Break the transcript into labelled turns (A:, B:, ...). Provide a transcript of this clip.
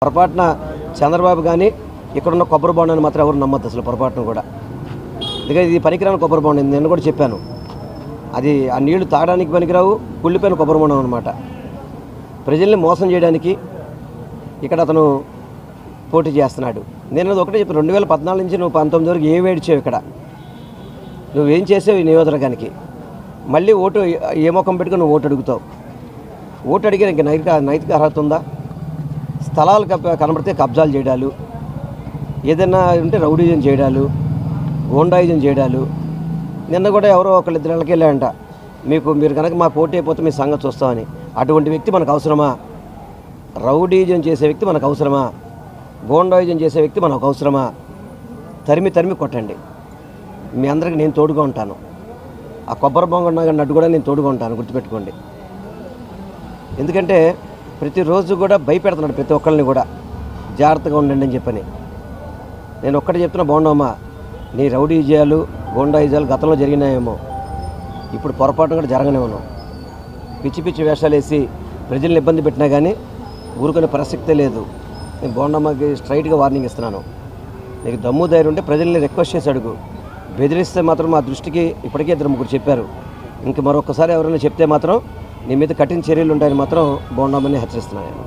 A: పొరపాటున చంద్రబాబు కానీ ఇక్కడున్న కొబ్బరి బొండాన్ని మాత్రం ఎవరు నమ్మద్దు అసలు పొరపాటున కూడా. ఎందుకంటే ఇది పనికిరాని కొబ్బరి బొండం, నేను కూడా చెప్పాను. అది ఆ నీళ్లు తాగడానికి పనికిరావు, కుళ్ళిపోయిన కొబ్బరి బొండం అనమాట. ప్రజల్ని మోసం చేయడానికి ఇక్కడ అతను పోటీ చేస్తున్నాడు. నేను అది ఒకటే చెప్పాను, 2014 నుంచి నువ్వు 19 వరకు ఏం ఏడ్చావు ఇక్కడ, నువ్వేం చేసావు ఈ నియోజకవర్గానికి? మళ్ళీ ఓటు ఏ ముఖం పెట్టుకుని నువ్వు ఓటు అడుగుతావు? ఓటు అడిగే ఇంక నైతిక అర్హత ఉందా? స్థలాలు కనబడితే కబ్జాలు చేయడాలు, ఏదైనా ఉంటే రౌడీజం చేయడాలు, గోండాయిజం చేయడాలు. నిన్న కూడా ఎవరో ఒకళ్ళిద్దరికి వెళ్ళాయంట, మీరు కనుక మా పోటీ అయిపోతే మీ సంగతి చూస్తామని. అటువంటి వ్యక్తి మనకు అవసరమా? రౌడీజం చేసే వ్యక్తి మనకు అవసరమా? గోండాయిజం చేసే వ్యక్తి మనకు అవసరమా? తరిమి కొట్టండి. మీ అందరికీ నేను తోడుగా ఉంటాను. ఆ కొబ్బరి బొంగ నడ్డు కూడా నేను తోడుగా ఉంటాను, గుర్తుపెట్టుకోండి. ఎందుకంటే ప్రతిరోజు కూడా భయపెడుతున్నాడు ప్రతి ఒక్కరిని కూడా, జాగ్రత్తగా ఉండండి అని చెప్పని. నేను ఒక్కటే చెప్తున్నా, బాగుండమ్మా, నీ రౌడీజాలు గోండాయిజాలు గతంలో జరిగినాయేమో, ఇప్పుడు పొరపాటు కూడా జరగనేమో. పిచ్చి వేషాలు వేసి ప్రజల్ని ఇబ్బంది పెట్టినా కానీ ఊరుకునే ప్రసక్తే లేదు. నేను బాగుండమ్మకి స్ట్రైట్గా వార్నింగ్ ఇస్తున్నాను. నీకు దమ్ము ధైర్యం ఉంటే ప్రజల్ని రిక్వెస్ట్ చేసి అడుగు. బెదిరిస్తే మాత్రం మా దృష్టికి ఇప్పటికే 2-3 చెప్పారు. ఇంక మరొకసారి ఎవరైనా చెప్తే మాత్రం నీ మీద కఠిన చర్యలు ఉంటాయని మాత్రం బాగుండమని హెచ్చరిస్తున్నాను.